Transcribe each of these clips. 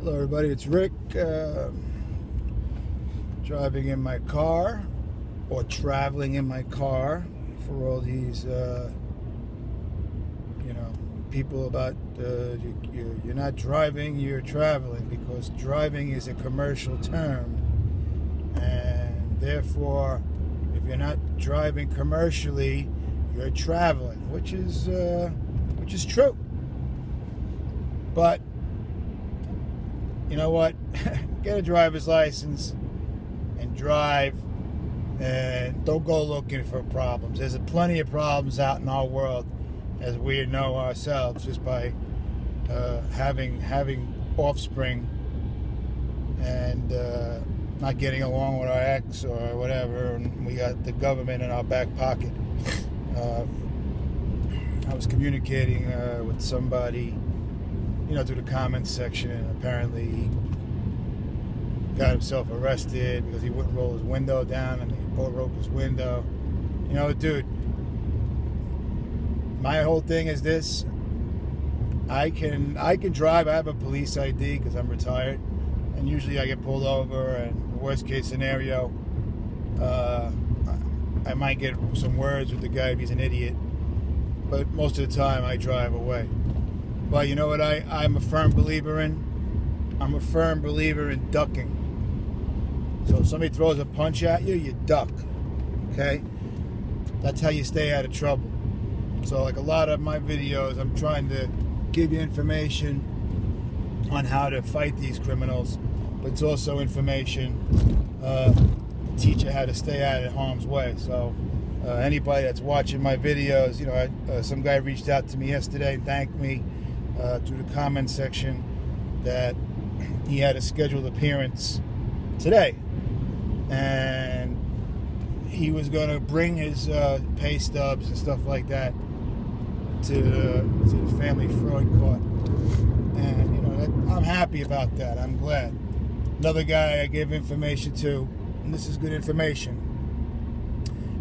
Hello everybody, it's Rick, driving in my car, or traveling in my car, for all these people about you're not driving, you're traveling, because driving is a commercial term, and therefore if you're not driving commercially, you're traveling, which is true. But you know what? Get a driver's license and drive, and don't go looking for problems. There's plenty of problems out in our world, as we know ourselves, just by having offspring and not getting along with our ex or whatever, and we got the government in our back pocket. I was communicating with somebody, through the comments section, and apparently he got himself arrested because he wouldn't roll his window down, and he broke his window. Dude, my whole thing is this: I can drive. I have a police ID because I'm retired, and usually I get pulled over, and worst case scenario, I might get some words with the guy if he's an idiot, but most of the time I drive away. But you know what I'm a firm believer in? I'm a firm believer in ducking. So if somebody throws a punch at you, you duck, okay? That's how you stay out of trouble. So like a lot of my videos, I'm trying to give you information on how to fight these criminals, but it's also information to teach you how to stay out of harm's way. So anybody that's watching my videos, some guy reached out to me yesterday and thanked me through the comment section that he had a scheduled appearance today, and he was going to bring his pay stubs and stuff like that to the family fraud court, and I'm happy about that. I'm glad. Another guy I gave information to, and this is good information,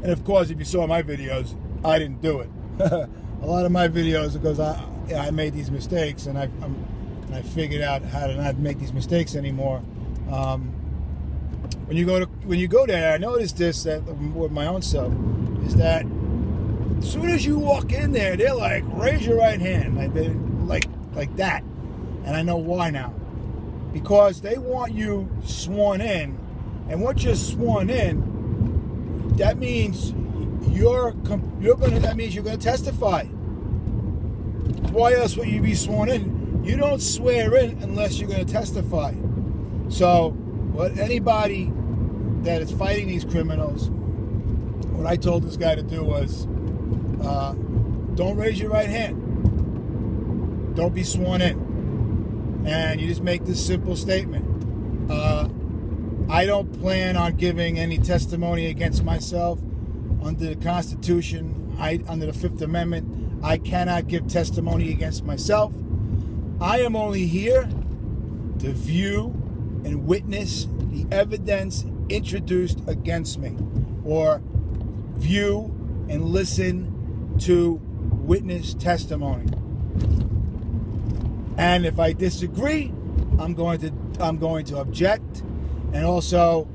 and of course if you saw my videos, I didn't do it. A lot of my videos, because I made these mistakes, and I figured out how to not make these mistakes anymore. When you go there, I noticed this that with my own self, is that as soon as you walk in there, they're like, raise your right hand, like that. And I know why now, because they want you sworn in, and once you're sworn in, that means you're gonna testify. Why else would you be sworn in? You don't swear in unless you're going to testify. So, what anybody that is fighting these criminals, what I told this guy to do was, don't raise your right hand. Don't be sworn in. And you just make this simple statement. I don't plan on giving any testimony against myself. Under the Constitution, under the Fifth Amendment, I cannot give testimony against myself. I am only here to view and witness the evidence introduced against me, or view and listen to witness testimony. And if I disagree, I'm going to object, and also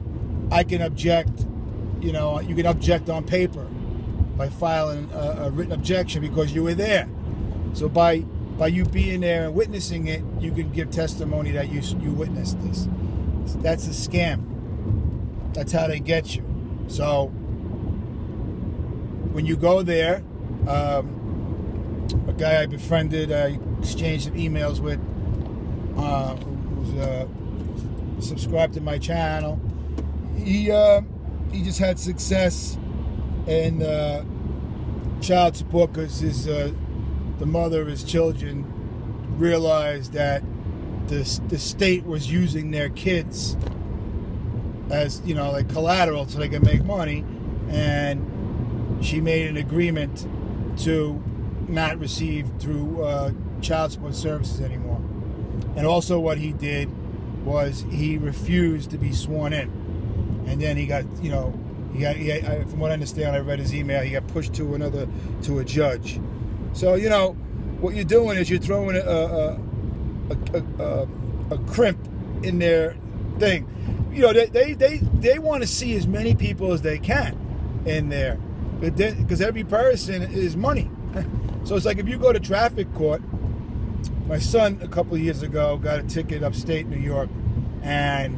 I can object. You can object on paper by filing a written objection because you were there. So by you being there and witnessing it, you can give testimony that you witnessed this. That's a scam. That's how they get you. So when you go there, a guy I befriended, I exchanged some emails with, who's subscribed to my channel, he just had success in child support because the mother of his children realized that the state was using their kids as like collateral so they can make money, and she made an agreement to not receive through child support services anymore. And also what he did was he refused to be sworn in. And then he got, from what I understand, I read his email, he got pushed to a judge. So, what you're doing is you're throwing a crimp in their thing. You know, they want to see as many people as they can in there, because every person is money. So it's like if you go to traffic court. My son a couple of years ago got a ticket upstate New York, and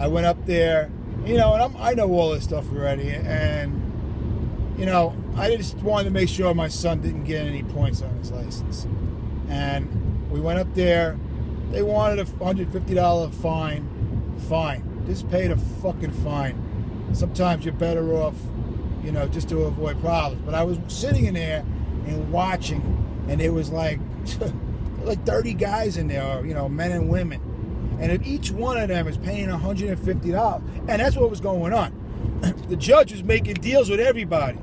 I went up there. You know, and I know all this stuff already, and you know, I just wanted to make sure my son didn't get any points on his license. And we went up there. They wanted a $150 fine. Fine. Just pay the fucking fine. Sometimes you're better off, you know, just to avoid problems. But I was sitting in there and watching, and it was like 30 guys in there, you know, men and women. And if each one of them is paying $150, and that's what was going on. The judge was making deals with everybody.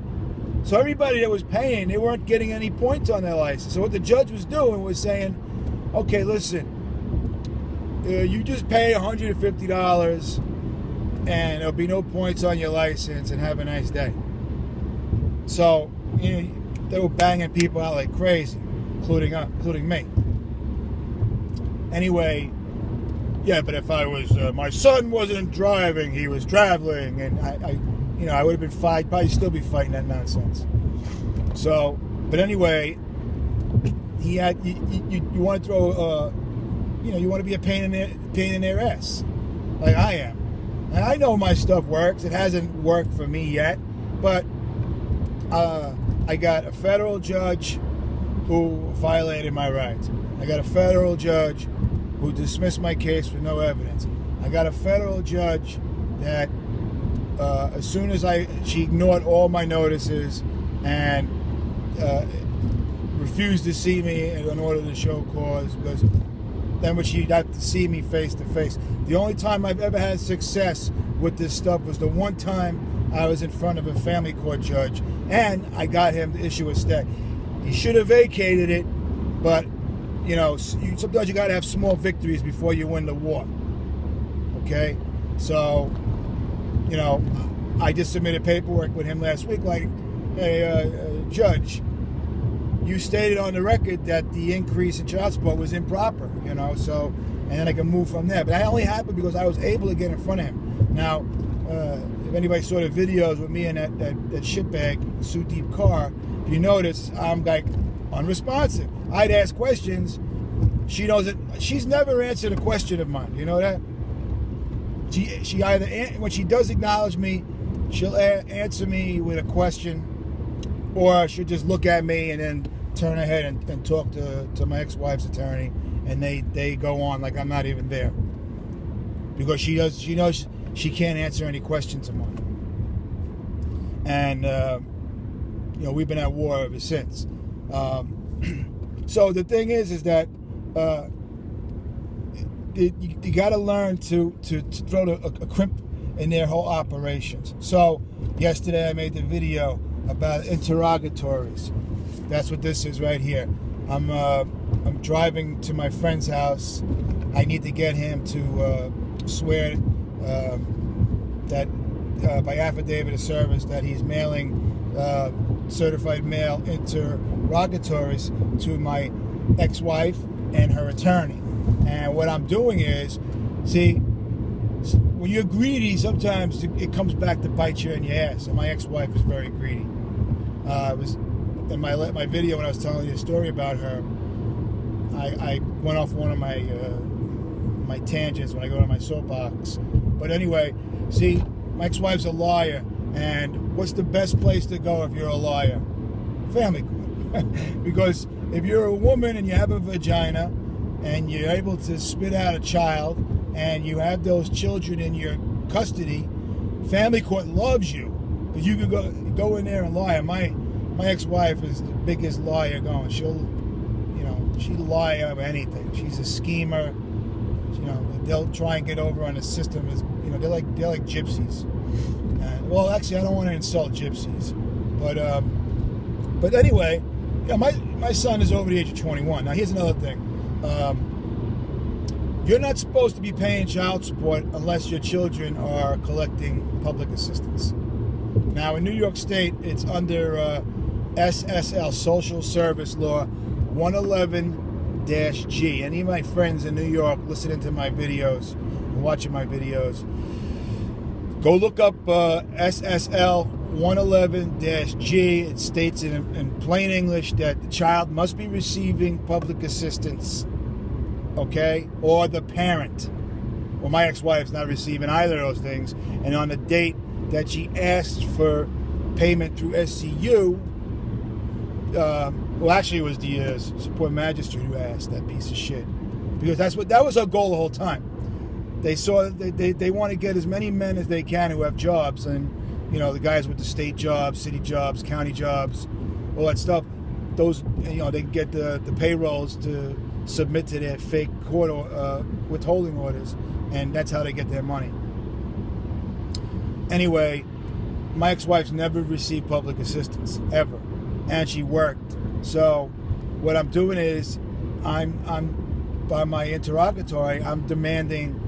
So everybody that was paying, they weren't getting any points on their license. So what the judge was doing was saying, okay, listen, you just pay $150 and there'll be no points on your license, and have a nice day. So, you know, they were banging people out like crazy, including me. Anyway, yeah, but if I was, my son wasn't driving, he was traveling, and I would have been fighting, probably still be fighting that nonsense. So, but anyway, he had, you want to throw, you want to be a pain in their ass, like I am. And I know my stuff works. It hasn't worked for me yet, but I got a federal judge who violated my rights. I got a federal judge who dismissed my case with no evidence. I got a federal judge that as soon as she ignored all my notices and refused to see me in order to show cause, because then when she got to see me face to face. The only time I've ever had success with this stuff was the one time I was in front of a family court judge, and I got him to issue a stay. He should have vacated it, but you know, sometimes you got to have small victories before you win the war. Okay, so you know, I just submitted paperwork with him last week, like, hey, judge, you stated on the record that the increase in child support was improper, you know, so, and then I can move from there. But that only happened because I was able to get in front of him. Now, if anybody saw the videos with me in that shitbag, suit deep car, if you notice, I'm like unresponsive. I'd ask questions. She's never answered a question of mine. You know that? She either, when she does acknowledge me, she'll answer me with a question, or she'll just look at me and then turn her head and talk to my ex-wife's attorney, and they go on like I'm not even there, because she knows she can't answer any questions of mine. And you know, we've been at war ever since. So the thing is that you got to learn to throw a crimp in their whole operations. So yesterday I made the video about interrogatories. That's what this is right here. I'm driving to my friend's house. I need to get him to swear that by affidavit of service that he's mailing certified mail interrogatories to my ex-wife and her attorney. And what I'm doing is, see, when you're greedy, sometimes it comes back to bite you in your ass. And my ex-wife is very greedy. It was in my video when I was telling you a story about her. I went off one of my tangents when I go to my soapbox. But anyway, see, my ex-wife's a liar, and what's the best place to go if you're a liar? Family court. Because if you're a woman and you have a vagina and you're able to spit out a child and you have those children in your custody, family court loves you, because you can go in there and lie. And my ex-wife is the biggest liar going. She'll lie about anything. She's a schemer. You know, they'll try and get over on the system. As you know, they're like gypsies. Well, actually, I don't want to insult gypsies, but anyway, yeah, my son is over the age of 21. Now, here's another thing. You're not supposed to be paying child support unless your children are collecting public assistance. Now, in New York State, it's under SSL, Social Service Law 111 111-G. Any of my friends in New York listening to my videos and watching my videos, go look up SSL 111-G. It states in plain English that the child must be receiving public assistance, okay, or the parent. Well, my ex-wife's not receiving either of those things, and on the date that she asked for payment through SCU, well, actually, it was the support magistrate who asked, that piece of shit, because that was our goal the whole time. They saw they want to get as many men as they can who have jobs, and you know, the guys with the state jobs, city jobs, county jobs, all that stuff. Those, you know, they can get the payrolls to submit to their fake court withholding orders, and that's how they get their money. Anyway, my ex-wife's never received public assistance ever, and she worked. So what I'm doing is I'm by my interrogatory, I'm demanding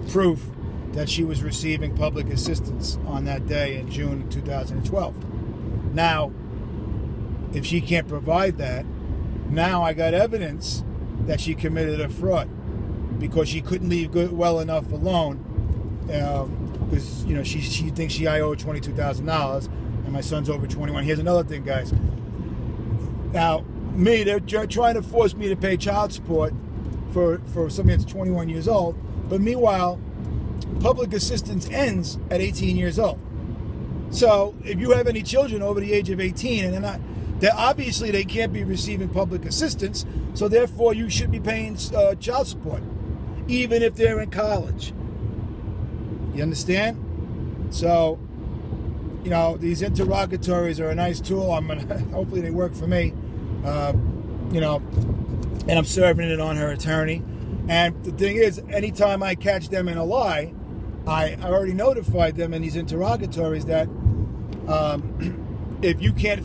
proof that she was receiving public assistance on that day in June of 2012. Now, if she can't provide that, now I got evidence that she committed a fraud, because she couldn't leave well enough alone, because you know she thinks I owe her $22,000, and my son's over 21. Here's another thing, guys. Now, they're trying to force me to pay child support for somebody that's 21 years old, but meanwhile, public assistance ends at 18 years old. So if you have any children over the age of 18 and obviously they can't be receiving public assistance, so therefore you should be paying child support, even if they're in college. You understand? So, you know, these interrogatories are a nice tool. Hopefully they work for me. You know, and I'm serving it on her attorney. And the thing is, anytime I catch them in a lie, I already notified them in these interrogatories that if you can't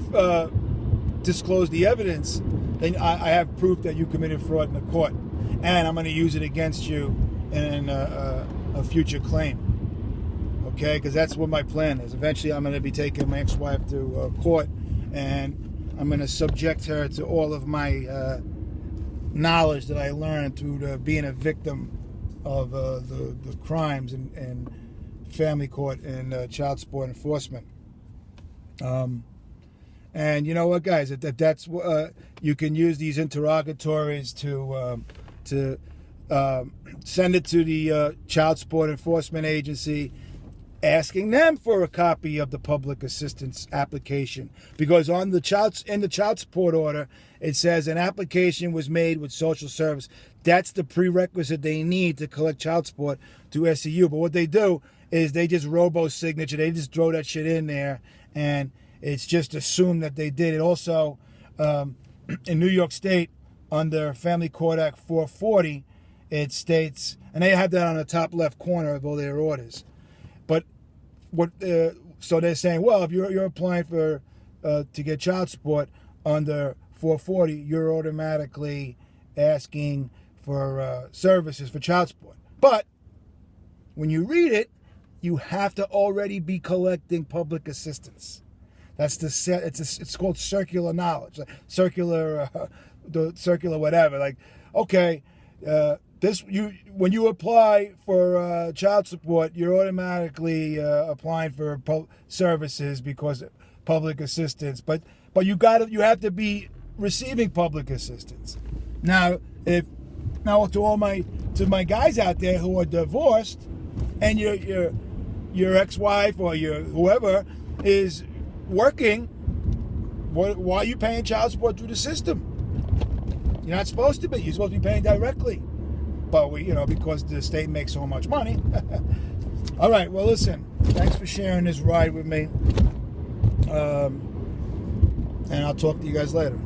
disclose the evidence, then I have proof that you committed fraud in the court, and I'm going to use it against you in a future claim. Okay, because that's what my plan is. Eventually, I'm going to be taking my ex-wife to court, and I'm going to subject her to all of my knowledge that I learned through being a victim of the crimes in family court and child support enforcement. And you know what, guys? That's you can use these interrogatories to send it to the child support enforcement agency, asking them for a copy of the public assistance application, because in the child support order it says an application was made with social service. That's the prerequisite they need to collect child support to SCU. But what they do is they just robo-signature. They just throw that shit in there, and it's just assumed that they did. It also, in New York State, under Family Court Act 440, it states, and they have that on the top left corner of all their orders. But so they're saying, well, if you're applying for to get child support under 440, you're automatically asking for services for child support. But when you read it, you have to already be collecting public assistance. That's it's called circular knowledge, like circular whatever. Like, okay, when you apply for child support, you're automatically applying for services because of public assistance. But you have to be receiving public assistance. Now to my guys out there who are divorced, and your ex-wife or your whoever is working, why are you paying child support through the system? You're not supposed to be. You're supposed to be paying directly. But because the state makes so much money. All right, well, listen, thanks for sharing this ride with me. And I'll talk to you guys later.